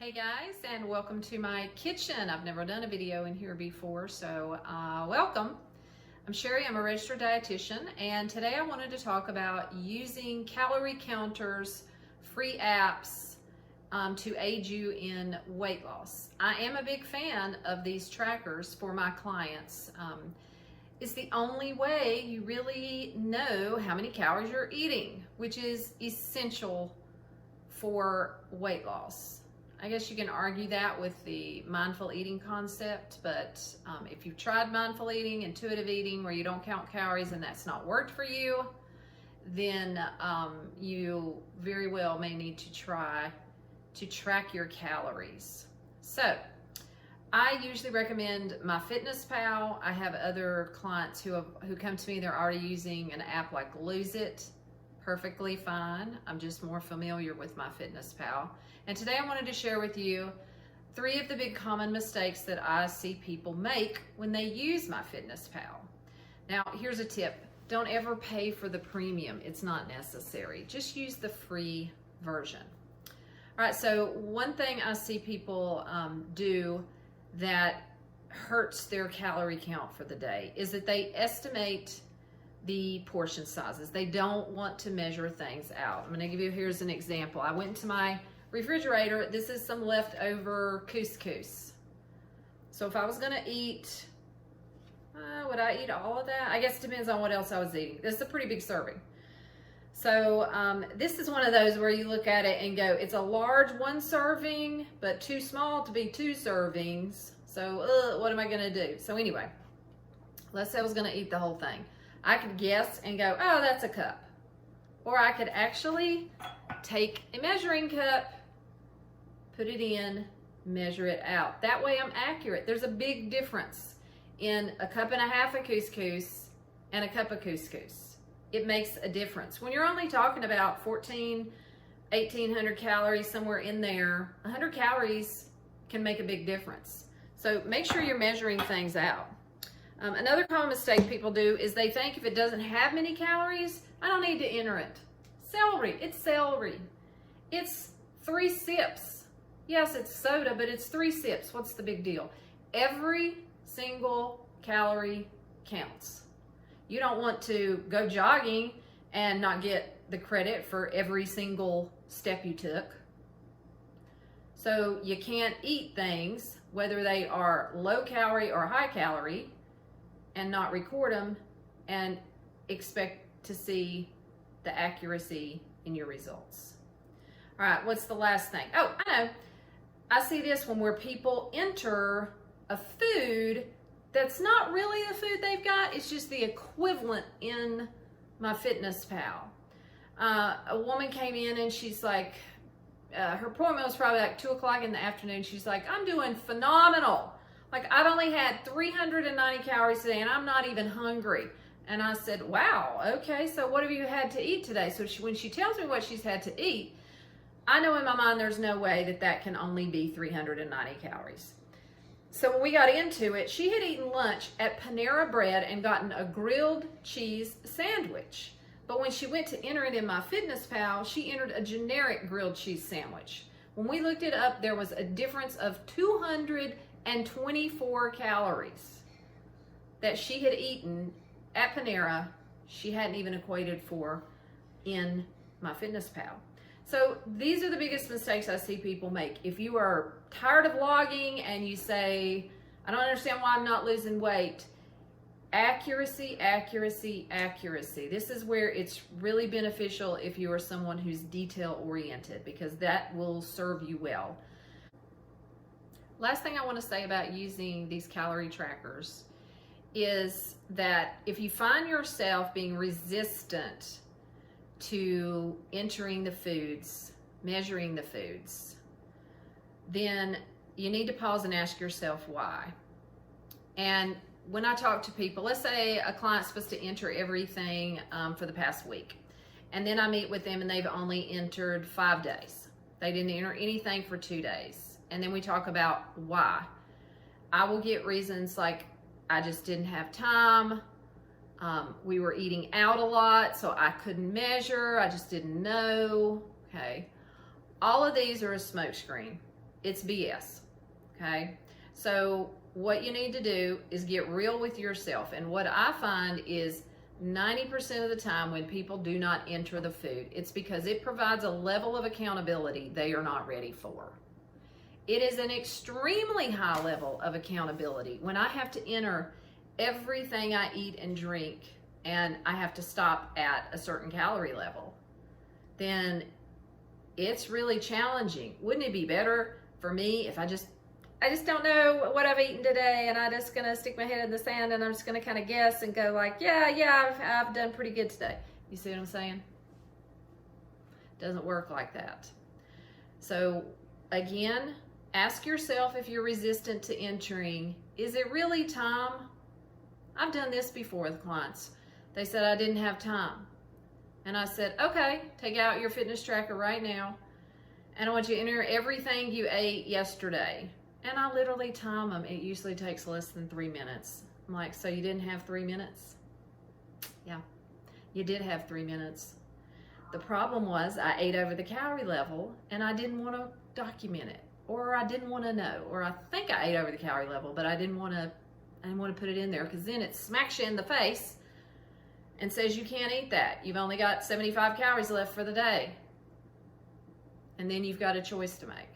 Hey guys, and welcome to my kitchen. I've never done a video in here before, so welcome. I'm Sherri, I'm a registered dietitian, and today I wanted to talk about using calorie counters, free apps to aid you in weight loss. I am a big fan of these trackers for my clients. It's the only way you really know how many calories you're eating, which is essential for weight loss. I guess you can argue that with the mindful eating concept, but if you've tried mindful eating, intuitive eating, where you don't count calories and that's not worked for you, then you very well may need to try to track your calories. So I usually recommend MyFitnessPal. I have other clients who come to me, they're already using an app like Lose It. Perfectly fine. I'm just more familiar with MyFitnessPal. And today I wanted to share with you 3 of the big common mistakes that I see people make when they use MyFitnessPal. Now, here's a tip. Don't ever pay for the premium. It's not necessary. Just use the free version. All right, so one thing I see people do that hurts their calorie count for the day is that they estimate the portion sizes. They don't want to measure things out. I'm going to give you, here's an example. I went into my refrigerator. This is some leftover couscous. So if I was going to eat, would I eat all of that? I guess it depends on what else I was eating. This is a pretty big serving. So this is one of those where you look at it and go, it's a large 1 serving, but too small to be 2 servings. So what am I going to do? So anyway, let's say I was going to eat the whole thing. I could guess and go, oh, that's a cup. Or I could actually take a measuring cup, put it in, measure it out. That way I'm accurate. There's a big difference in a cup and a half of couscous and a cup of couscous. It makes a difference. When you're only talking about 1,800 calories, somewhere in there, 100 calories can make a big difference. So make sure you're measuring things out. Another common mistake people do is they think if it doesn't have many calories, I don't need to enter it. Celery, it's celery. It's 3 sips. Yes, it's soda, but it's 3 sips. What's the big deal? Every single calorie counts. You don't want to go jogging and not get the credit for every single step you took. So you can't eat things, whether they are low calorie or high calorie, and not record them and expect to see the accuracy in your results. All right, what's the last thing? Oh, I know. I see this one where people enter a food that's not really the food they've got. It's just the equivalent in MyFitnessPal. A woman came in and she's like, her appointment was probably like 2 o'clock in the afternoon. She's like, I'm doing phenomenal. Like, I've only had 390 calories today and I'm not even hungry. And I said, wow, okay, so what have you had to eat today? So when she tells me what she's had to eat, I know in my mind there's no way that that can only be 390 calories. So when we got into it, she had eaten lunch at Panera Bread and gotten a grilled cheese sandwich. But when she went to enter it in MyFitnessPal, she entered a generic grilled cheese sandwich. When we looked it up, there was a difference of 224 calories that she had eaten at Panera. She hadn't even equated for in MyFitnessPal. So these are the biggest mistakes I see people make. If you are tired of logging and you say, I don't understand why I'm not losing weight, accuracy, accuracy, accuracy. This is where it's really beneficial if you are someone who's detail oriented, because that will serve you well. Last thing I want to say about using these calorie trackers is that if you find yourself being resistant to entering the foods, measuring the foods, then you need to pause and ask yourself why. And when I talk to people, let's say a client's supposed to enter everything for the past week, and then I meet with them and they've only entered 5 days. They didn't enter anything for 2 days. And then we talk about why. I will get reasons like, I just didn't have time. We were eating out a lot, so I couldn't measure. I just didn't know. Okay. All of these are a smokescreen. it's BS, okay? So what you need to do is get real with yourself. And what I find is 90% of the time when people do not enter the food, it's because it provides a level of accountability they are not ready for. It is an extremely high level of accountability when I have to enter everything I eat and drink and I have to stop at a certain calorie level. Then it's really challenging. Wouldn't it be better for me if I just don't know what I've eaten today, and I'm just gonna stick my head in the sand and I'm just gonna kind of guess and go like, yeah, I've done pretty good today. You see what I'm saying? Doesn't work like that. So again, ask yourself if you're resistant to entering, is it really time? I've done this before with clients. They said I didn't have time. And I said, okay, take out your fitness tracker right now, and I want you to enter everything you ate yesterday. And I literally time them. It usually takes less than 3 minutes. I'm like, so you didn't have 3 minutes? Yeah, you did have 3 minutes. The problem was I ate over the calorie level and I didn't want to document it, or I didn't want to know, or I think I ate over the calorie level, but I didn't want to put it in there, because then it smacks you in the face and says you can't eat that. You've only got 75 calories left for the day. And then you've got a choice to make.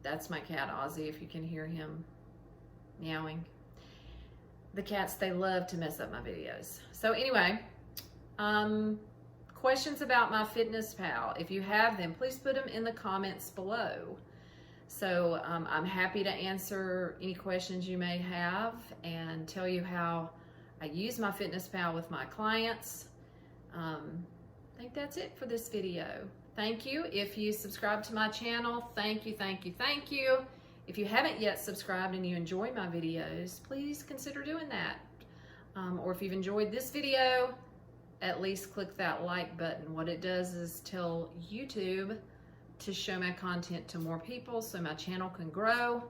That's my cat, Ozzy, if you can hear him meowing. The cats, they love to mess up my videos. So anyway, questions about MyFitnessPal. If you have them, please put them in the comments below. So I'm happy to answer any questions you may have and tell you how I use MyFitnessPal with my clients. I think that's it for this video. Thank you. If you subscribe to my channel, thank you. If you haven't yet subscribed and you enjoy my videos, please consider doing that. Or if you've enjoyed this video, at least click that like button. What it does is tell YouTube to show my content to more people so my channel can grow.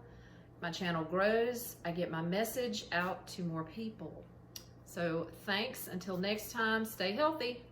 My channel grows, I get my message out to more people. So thanks. Until next time, stay healthy.